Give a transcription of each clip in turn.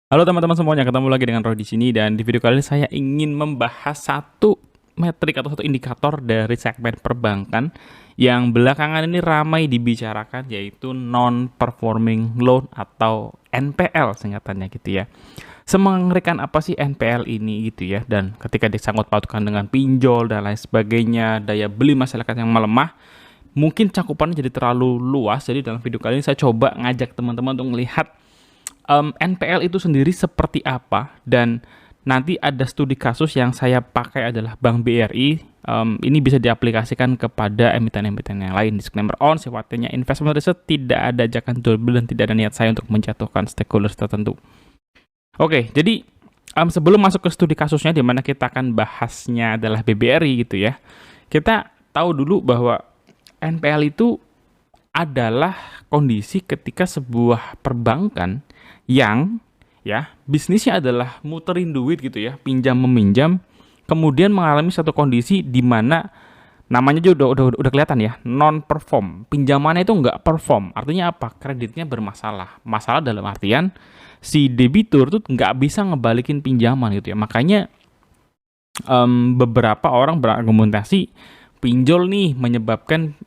Halo teman-teman semuanya, ketemu lagi dengan Roy di sini dan di video kali ini saya ingin membahas satu metrik atau satu indikator dari segmen perbankan yang belakangan ini ramai dibicarakan, yaitu non-performing loan atau NPL singkatannya gitu ya. Semengerikan apa sih NPL ini gitu ya, dan ketika disangkut pautkan dengan pinjol dan lain sebagainya, daya beli masyarakat yang melemah, mungkin cakupannya jadi terlalu luas. Jadi dalam video kali ini saya coba ngajak teman-teman untuk melihat NPL itu sendiri seperti apa, dan nanti ada studi kasus yang saya pakai adalah Bank BRI. Ini bisa diaplikasikan kepada emiten-emiten yang lain. Disclaimer on, sifatnya investment research, tidak ada ajakan jual beli dan tidak ada niat saya untuk menjatuhkan stakeholders tertentu. Oke, jadi sebelum masuk ke studi kasusnya di mana kita akan bahasnya adalah BBRI gitu ya, kita tahu dulu bahwa NPL itu adalah kondisi ketika sebuah perbankan yang ya bisnisnya adalah muterin duit gitu ya, pinjam meminjam, kemudian mengalami satu kondisi di mana namanya juga udah kelihatan ya, non perform. Pinjamannya itu nggak perform. Artinya apa? Kreditnya bermasalah. Masalah dalam artian si debitur tuh nggak bisa ngebalikin pinjaman gitu ya. Makanya beberapa orang berargumentasi pinjol nih menyebabkan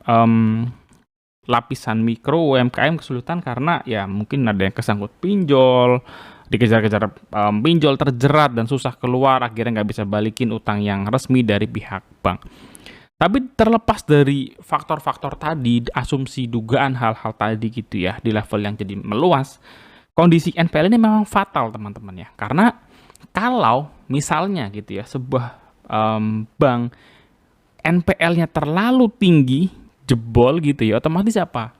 lapisan mikro UMKM kesulitan karena ya mungkin ada yang kesangkut pinjol, dikejar-kejar pinjol, terjerat dan susah keluar, akhirnya nggak bisa balikin utang yang resmi dari pihak bank. Tapi terlepas dari faktor-faktor tadi, asumsi dugaan hal-hal tadi gitu ya, di level yang jadi meluas, kondisi NPL ini memang fatal teman-teman ya. Karena kalau misalnya gitu ya, sebuah bank NPL-nya terlalu tinggi, jebol gitu ya, otomatis apa?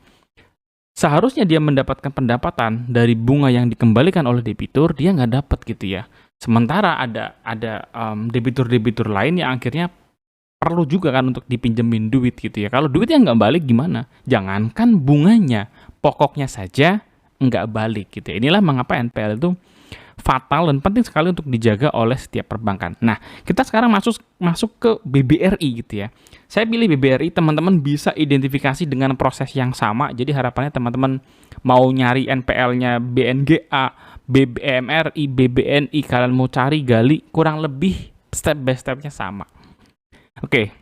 Seharusnya dia mendapatkan pendapatan dari bunga yang dikembalikan oleh debitur, dia nggak dapat gitu ya. Sementara ada debitur-debitur lain yang akhirnya perlu juga kan untuk dipinjemin duit gitu ya. Kalau duitnya nggak balik gimana? Jangankan bunganya, pokoknya saja nggak balik gitu ya. Inilah mengapa NPL itu fatal dan penting sekali untuk dijaga oleh setiap perbankan. Nah, kita sekarang masuk ke BBRI gitu ya. Saya pilih BBRI, teman-teman bisa identifikasi dengan proses yang sama. Jadi harapannya teman-teman mau nyari NPL-nya BNGA, BBMRI, BBNI, kalian mau cari gali, kurang lebih step by step-nya sama. Oke,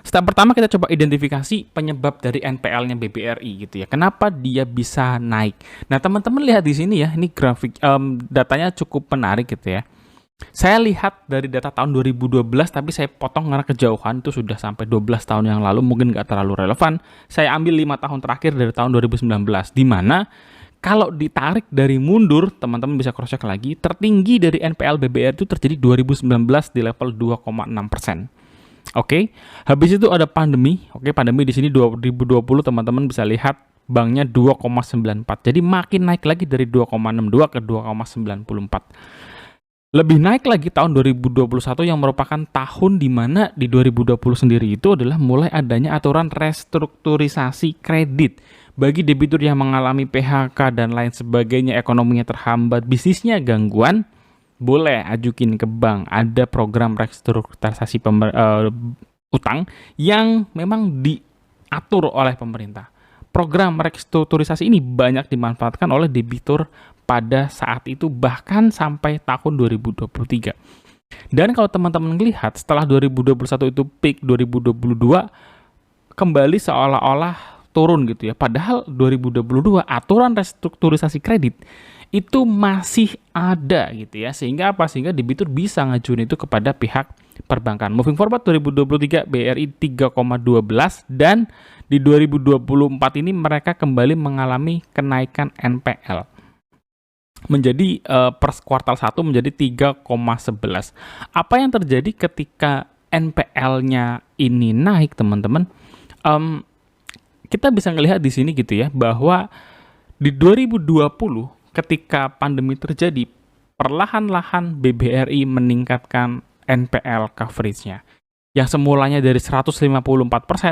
step pertama kita coba identifikasi penyebab dari NPL-nya BBRI gitu ya. Kenapa dia bisa naik? Nah, teman-teman lihat di sini ya, ini grafik datanya cukup menarik gitu ya. Saya lihat dari data tahun 2012, tapi saya potong karena kejauhan itu sudah sampai 12 tahun yang lalu, mungkin nggak terlalu relevan. Saya ambil 5 tahun terakhir dari tahun 2019, di mana kalau ditarik dari mundur, teman-teman bisa cross-check lagi, tertinggi dari NPL BBRI itu terjadi 2019 di level 2,6%. Oke, habis itu ada pandemi. Oke, pandemi di sini 2020, teman-teman bisa lihat banknya 2,94. Jadi makin naik lagi dari 2,62 ke 2,94. Lebih naik lagi tahun 2021 yang merupakan tahun di mana di 2020 sendiri itu adalah mulai adanya aturan restrukturisasi kredit bagi debitur yang mengalami PHK dan lain sebagainya, ekonominya terhambat, bisnisnya gangguan, boleh ajukin ke bank. Ada program restrukturisasi utang yang memang diatur oleh pemerintah. Program restrukturisasi ini banyak dimanfaatkan oleh debitur pada saat itu, bahkan sampai tahun 2023. Dan kalau teman-teman melihat setelah 2021 itu peak, 2022 kembali seolah-olah turun gitu ya. Padahal 2022 aturan restrukturisasi kredit itu masih ada gitu ya, sehingga apa? Sehingga debitur bisa ngajuin itu kepada pihak perbankan. Moving forward 2023 BRI 3,12 dan di 2024 ini mereka kembali mengalami kenaikan NPL menjadi per kuartal 1 menjadi 3,11. Apa yang terjadi ketika NPL-nya ini naik, teman-teman? Kita bisa melihat di sini gitu ya, bahwa di 2020 ketika pandemi terjadi, perlahan-lahan BBRI meningkatkan NPL coverage-nya. Yang semulanya dari 154%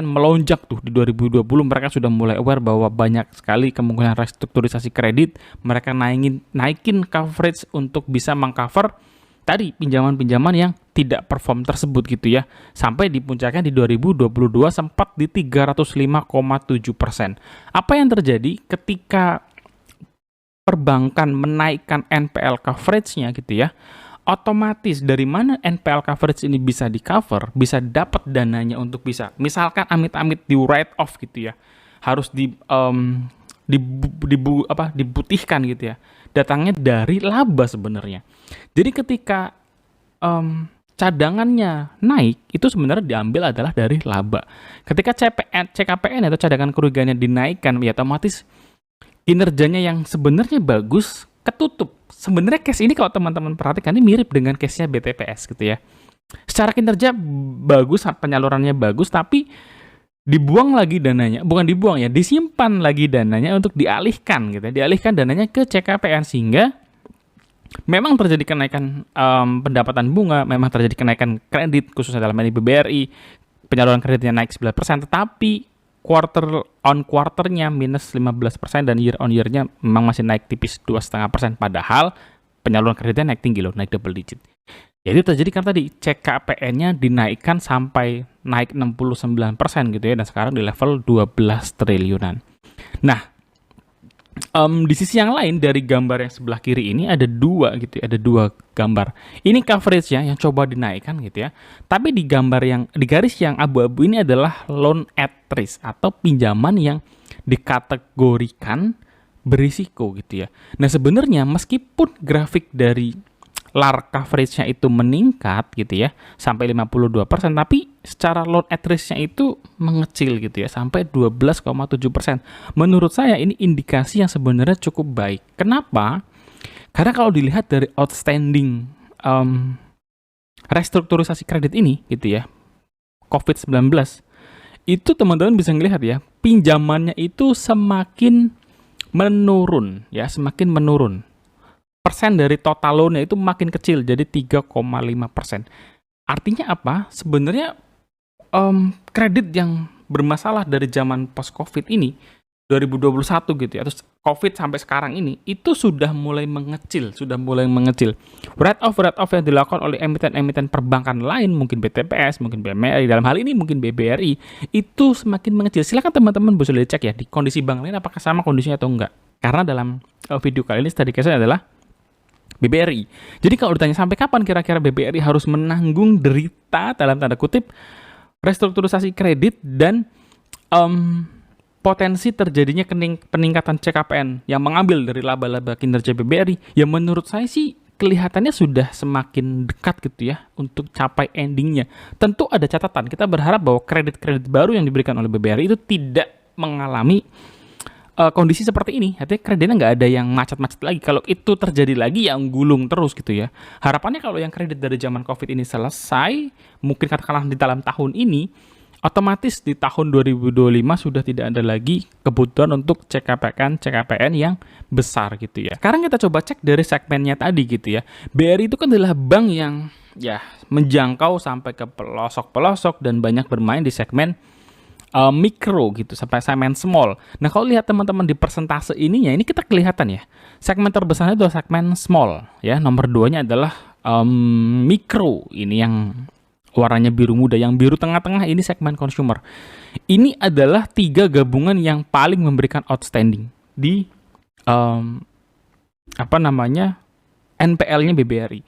melonjak tuh di 2020, mereka sudah mulai aware bahwa banyak sekali kemungkinan restrukturisasi kredit, mereka naikin coverage untuk bisa mengcover tadi pinjaman-pinjaman yang tidak perform tersebut gitu ya. Sampai di puncaknya di 2022 sempat di 305,7%. Apa yang terjadi ketika perbankan menaikkan NPL coverage-nya gitu ya, otomatis dari mana NPL coverage ini bisa di-cover, bisa dapat dananya untuk bisa, misalkan amit-amit di write off gitu ya, harus diputihkan gitu ya. Datangnya dari laba sebenarnya. Jadi ketika cadangannya naik, itu sebenarnya diambil adalah dari laba. Ketika CKPN atau cadangan kerugiannya dinaikkan, ya otomatis kinerjanya yang sebenarnya bagus ketutup. Sebenarnya case ini kalau teman-teman perhatikan ini mirip dengan case-nya BTPS gitu ya. Secara kinerja bagus, penyalurannya bagus, tapi dibuang lagi dananya, bukan dibuang ya, disimpan lagi dananya untuk dialihkan gitu ya. Dialihkan dananya ke CKPN sehingga memang terjadi kenaikan pendapatan bunga, memang terjadi kenaikan kredit, khususnya dalam ini BBRI, penyaluran kreditnya naik 11%, tetapi quarter on quarternya minus 15% dan year on year-nya memang masih naik tipis 2,5%, padahal penyaluran kreditnya naik tinggi loh, naik double digit. Jadi terjadi karena tadi CKPN-nya dinaikkan sampai naik 69% gitu ya, dan sekarang di level 12 triliunan. Nah, di sisi yang lain dari gambar yang sebelah kiri ini ada dua gitu ya, ada dua gambar. Ini coverage-nya yang coba dinaikkan gitu ya. Tapi di gambar yang di garis yang abu-abu ini adalah loan at risk atau pinjaman yang dikategorikan berisiko gitu ya. Nah, sebenarnya meskipun grafik dari LAR coverage-nya itu meningkat gitu ya sampai 52%, tapi secara loan at risk-nya itu mengecil gitu ya sampai 12,7%. Menurut saya ini indikasi yang sebenarnya cukup baik. Kenapa? Karena kalau dilihat dari outstanding restrukturisasi kredit ini gitu ya, COVID-19, itu teman-teman bisa melihat ya, pinjamannya itu semakin menurun ya, semakin menurun. Persen dari total loan-nya itu makin kecil, jadi 3,5%. Artinya apa? Sebenarnya kredit yang bermasalah dari zaman post-COVID ini, 2021 gitu ya, terus COVID sampai sekarang ini, itu sudah mulai mengecil. Write off yang dilakukan oleh emiten-emiten perbankan lain, mungkin BTPS, mungkin BMRI, dalam hal ini mungkin BBRI, itu semakin mengecil. Silakan teman-teman bisa dicek ya, di kondisi bank lain apakah sama kondisinya atau enggak. Karena dalam video kali ini study case-nya adalah BBRI. Jadi kalau ditanya sampai kapan kira-kira BBRI harus menanggung derita dalam tanda kutip restrukturisasi kredit dan potensi terjadinya peningkatan CKPN yang mengambil dari laba-laba kinerja BBRI, ya menurut saya sih kelihatannya sudah semakin dekat gitu ya untuk capai endingnya. Tentu ada catatan, kita berharap bahwa kredit-kredit baru yang diberikan oleh BBRI itu tidak mengalami kondisi seperti ini, artinya kreditnya nggak ada yang macet-macet lagi. Kalau itu terjadi lagi, yang gulung terus gitu ya. Harapannya kalau yang kredit dari zaman COVID ini selesai, mungkin katakanlah di dalam tahun ini, otomatis di tahun 2025 sudah tidak ada lagi kebutuhan untuk CKPN yang besar gitu ya. Sekarang kita coba cek dari segmennya tadi gitu ya. BRI itu kan adalah bank yang ya menjangkau sampai ke pelosok-pelosok dan banyak bermain di segmen mikro gitu sampai segmen small. Nah, kalau lihat teman-teman di persentase ininya, ini kita kelihatan ya. Segmen terbesarnya adalah segmen small ya. Nomor 2-nya adalah mikro. Ini yang warnanya biru muda, yang biru tengah-tengah ini segmen consumer. Ini adalah 3 gabungan yang paling memberikan outstanding di NPL-nya BBRI.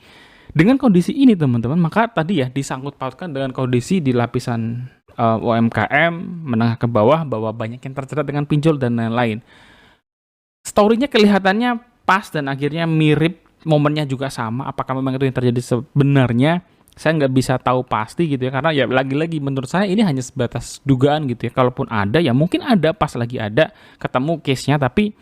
Dengan kondisi ini teman-teman, maka tadi ya disangkut pautkan dengan kondisi di lapisan UMKM menengah ke bawah bahwa banyak yang terjerat dengan pinjol dan lain-lain. Story-nya kelihatannya pas dan akhirnya mirip, momennya juga sama. Apakah memang itu yang terjadi sebenarnya? Saya nggak bisa tahu pasti gitu ya, karena ya lagi-lagi menurut saya ini hanya sebatas dugaan gitu ya. Kalaupun ada ya mungkin ada, pas lagi ada ketemu case-nya, tapi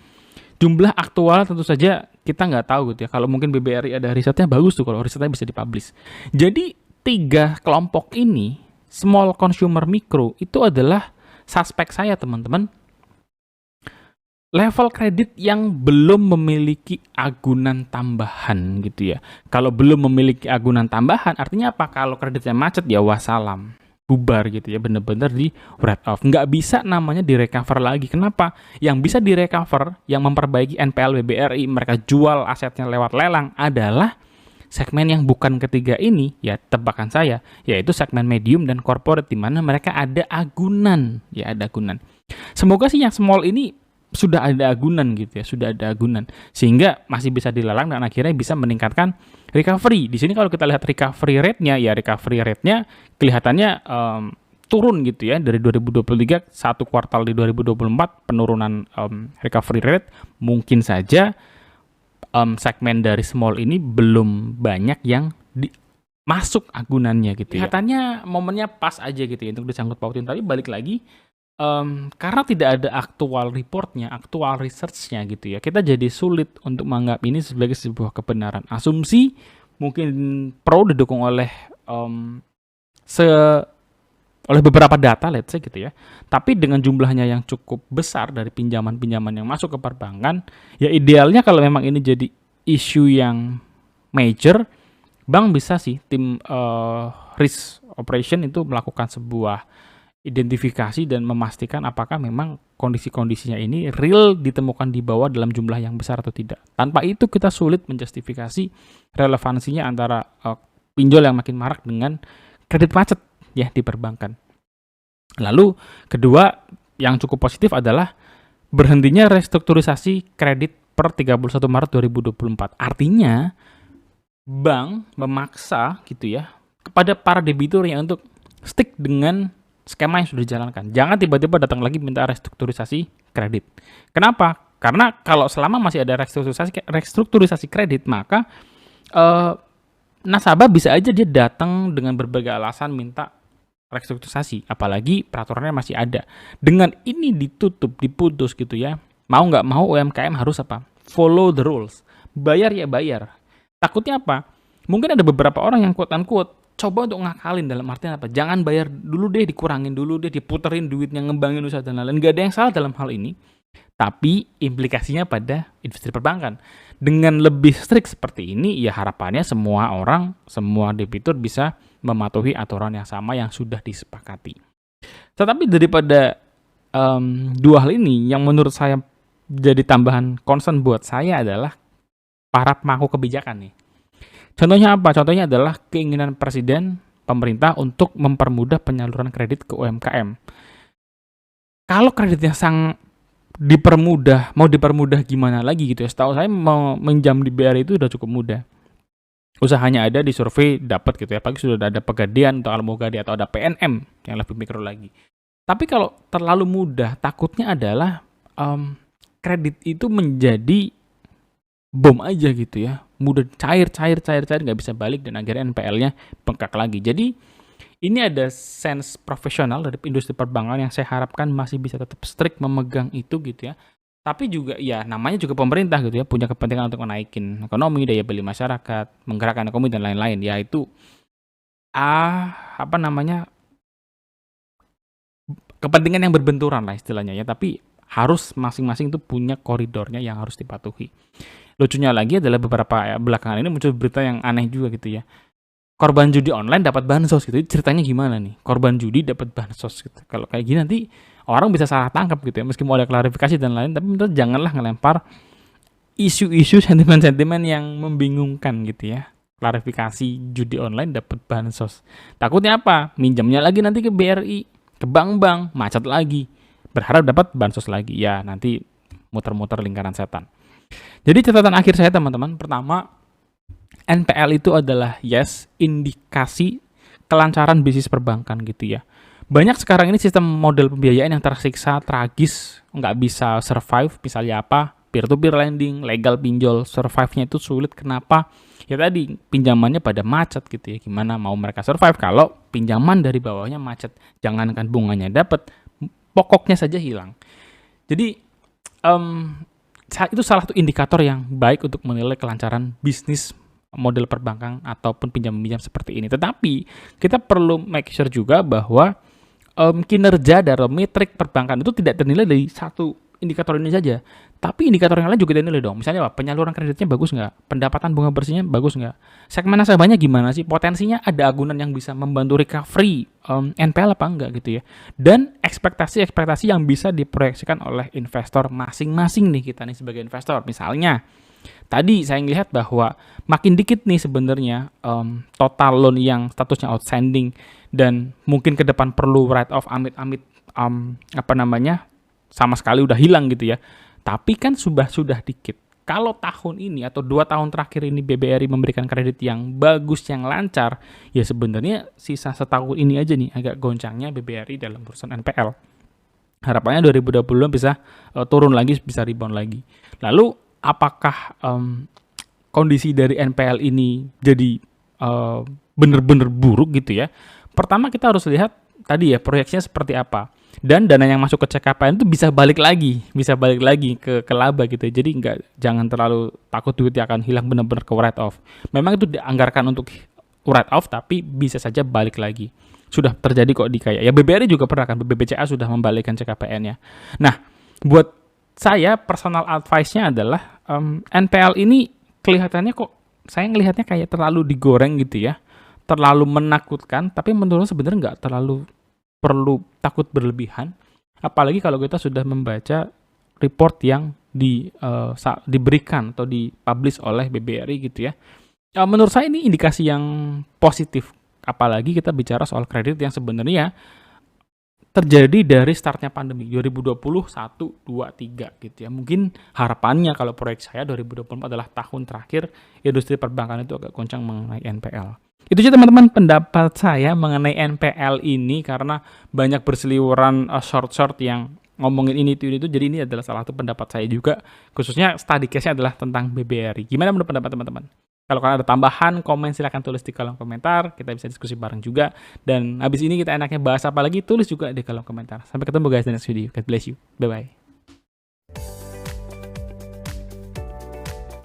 jumlah aktual tentu saja kita nggak tahu gitu ya. Kalau mungkin BBRI ada risetnya, bagus tuh kalau risetnya bisa dipublish. Jadi 3 kelompok ini, small consumer mikro, itu adalah suspek saya teman-teman. Level kredit yang belum memiliki agunan tambahan gitu ya. Kalau belum memiliki agunan tambahan, artinya apa? Kalau kreditnya macet ya wassalam, bubar gitu ya, bener-bener di write off. Nggak bisa namanya direcover lagi. Kenapa? Yang bisa direcover, yang memperbaiki NPL BBRI, mereka jual asetnya lewat lelang, adalah segmen yang bukan ketiga ini, ya tebakan saya, yaitu segmen medium dan corporate, di mana mereka ada agunan, ya ada agunan. Semoga sih yang small ini sudah ada agunan gitu ya, sudah ada agunan sehingga masih bisa dilelang dan akhirnya bisa meningkatkan recovery. Di sini kalau kita lihat recovery rate-nya kelihatannya turun gitu ya dari 2023 satu kuartal di 2024 penurunan recovery rate. Mungkin saja segmen dari small ini belum banyak yang masuk agunannya gitu ya. Kelihatannya momennya pas aja gitu ya untuk disangkut pautin, tapi balik lagi karena tidak ada aktual reportnya, aktual research-nya gitu ya, kita jadi sulit untuk menganggap ini sebagai sebuah kebenaran. Asumsi mungkin pro didukung oleh oleh beberapa data, let's say gitu ya. Tapi dengan jumlahnya yang cukup besar dari pinjaman-pinjaman yang masuk ke perbankan, ya idealnya kalau memang ini jadi isu yang major, bank bisa sih tim risk operation itu melakukan sebuah identifikasi dan memastikan apakah memang kondisi-kondisinya ini real ditemukan di bawah dalam jumlah yang besar atau tidak. Tanpa itu kita sulit menjustifikasi relevansinya antara pinjol yang makin marak dengan kredit macet ya di perbankan. Lalu kedua yang cukup positif adalah berhentinya restrukturisasi kredit per 31 Maret 2024. Artinya bank memaksa gitu ya kepada para debiturnya untuk stick dengan skema yang sudah dijalankan. Jangan tiba-tiba datang lagi minta restrukturisasi kredit. Kenapa? Karena kalau selama masih ada restrukturisasi kredit, maka nasabah bisa aja dia datang dengan berbagai alasan minta restrukturisasi. Apalagi peraturannya masih ada. Dengan ini ditutup, diputus gitu ya. Mau nggak mau UMKM harus apa? Follow the rules. Bayar ya bayar. Takutnya apa? Mungkin ada beberapa orang yang quote-unquote coba untuk ngakalin, dalam artian apa? Jangan bayar dulu deh, dikurangin dulu deh, diputerin duitnya, ngembangin usaha dan lain-lain. Nggak ada yang salah dalam hal ini. Tapi implikasinya pada industri perbankan. Dengan lebih strict seperti ini, ya harapannya semua orang, semua debitur bisa mematuhi aturan yang sama yang sudah disepakati. Tetapi daripada dua hal ini, yang menurut saya jadi tambahan concern buat saya adalah para pemangku kebijakan nih. Contohnya apa? Contohnya adalah keinginan presiden, pemerintah untuk mempermudah penyaluran kredit ke UMKM. Kalau kreditnya mau dipermudah gimana lagi gitu ya. Setahu saya mau minjam di BRI itu udah cukup mudah. Usahanya ada, di survei dapat gitu ya. Apalagi sudah ada Pegadaian atau Almogadi atau ada PNM yang lebih mikro lagi. Tapi kalau terlalu mudah, takutnya adalah kredit itu menjadi bom aja gitu ya, mudah cair, nggak bisa balik dan akhirnya NPL-nya bengkak lagi. Jadi ini ada sense profesional dari industri perbankan yang saya harapkan masih bisa tetap strict memegang itu gitu ya. Tapi juga ya namanya juga pemerintah gitu ya, punya kepentingan untuk menaikin ekonomi, daya beli masyarakat, menggerakkan ekonomi dan lain-lain. Ya itu kepentingan yang berbenturan lah istilahnya ya, tapi harus masing-masing itu punya koridornya yang harus dipatuhi. Lucunya lagi adalah beberapa belakangan ini muncul berita yang aneh juga gitu ya. Korban judi online dapat bansos gitu. Ceritanya gimana nih? Korban judi dapat bansos gitu. Kalau kayak gini nanti orang bisa salah tangkap gitu ya. Meski mau ada klarifikasi dan lain, tapi menurut janganlah ngelempar isu-isu sentimen-sentimen yang membingungkan gitu ya. Klarifikasi judi online dapat bansos. Takutnya apa? Minjamnya lagi nanti ke BRI, ke bank-bank, macet lagi. Berharap dapat bansos lagi. Ya, nanti muter-muter lingkaran setan. Jadi catatan akhir saya teman-teman, pertama NPL itu adalah indikasi kelancaran bisnis perbankan gitu ya. Banyak sekarang ini sistem model pembiayaan yang tersiksa, tragis, nggak bisa survive, misalnya apa? Peer-to-peer lending, legal pinjol, survive-nya itu sulit. Kenapa? Ya tadi, pinjamannya pada macet gitu ya. Gimana mau mereka survive kalau pinjaman dari bawahnya macet? Jangankan bunganya dapat, pokoknya saja hilang. Jadi, itu salah satu indikator yang baik untuk menilai kelancaran bisnis model perbankan ataupun pinjam-pinjam seperti ini. Tetapi kita perlu make sure juga bahwa kinerja dari metrik perbankan itu tidak ternilai dari satu indikator ini saja, tapi indikator yang lain juga dinilai dong. Misalnya apa? Penyaluran kreditnya bagus nggak? Pendapatan bunga bersihnya bagus nggak? Segmen nasabahnya gimana sih? Potensinya ada agunan yang bisa membantu recovery NPL apa enggak gitu ya? Dan ekspektasi-ekspektasi yang bisa diproyeksikan oleh investor masing-masing nih, kita nih sebagai investor. Misalnya tadi saya melihat bahwa makin dikit nih sebenarnya total loan yang statusnya outstanding dan mungkin ke depan perlu write off amit-amit sama sekali udah hilang gitu ya. Tapi kan sudah dikit. Kalau tahun ini atau 2 tahun terakhir ini BBRI memberikan kredit yang bagus, yang lancar, ya sebenarnya sisa setahun ini aja nih agak goncangnya BBRI dalam urusan NPL. Harapannya 2020 bisa turun lagi, bisa rebound lagi. Lalu apakah kondisi dari NPL ini jadi benar-benar buruk gitu ya? Pertama kita harus lihat tadi ya proyeksinya seperti apa. Dan dana yang masuk ke CKPN itu bisa balik lagi ke laba gitu. Jadi jangan terlalu takut duitnya akan hilang benar-benar ke write off. Memang itu dianggarkan untuk write off tapi bisa saja balik lagi. Sudah terjadi kok di kayak ya BBRI juga pernah kan, BBCA sudah membalikkan CKPN-nya. Nah, buat saya personal advice-nya adalah NPL ini kelihatannya kok saya ngelihatnya kayak terlalu digoreng gitu ya. Terlalu menakutkan, tapi menurut sebenarnya nggak terlalu perlu takut berlebihan, apalagi kalau kita sudah membaca report yang diberikan atau dipublish oleh BBRI gitu ya. Menurut saya ini indikasi yang positif, apalagi kita bicara soal kredit yang sebenarnya terjadi dari startnya pandemi 2020, 1, 2, 3 gitu ya. Mungkin harapannya kalau proyek saya 2024 adalah tahun terakhir industri perbankan itu agak goncang mengenai NPL. Itu aja teman-teman pendapat saya mengenai NPL ini karena banyak berseliweran short-short yang ngomongin ini itu. Jadi ini adalah salah satu pendapat saya juga, khususnya study case-nya adalah tentang BBRI. Gimana menurut pendapat teman-teman? Kalau kalian ada tambahan, komen silahkan tulis di kolom komentar. Kita bisa diskusi bareng juga. Dan habis ini kita enaknya bahas apa lagi, tulis juga di kolom komentar. Sampai ketemu guys di next video. God bless you. Bye-bye.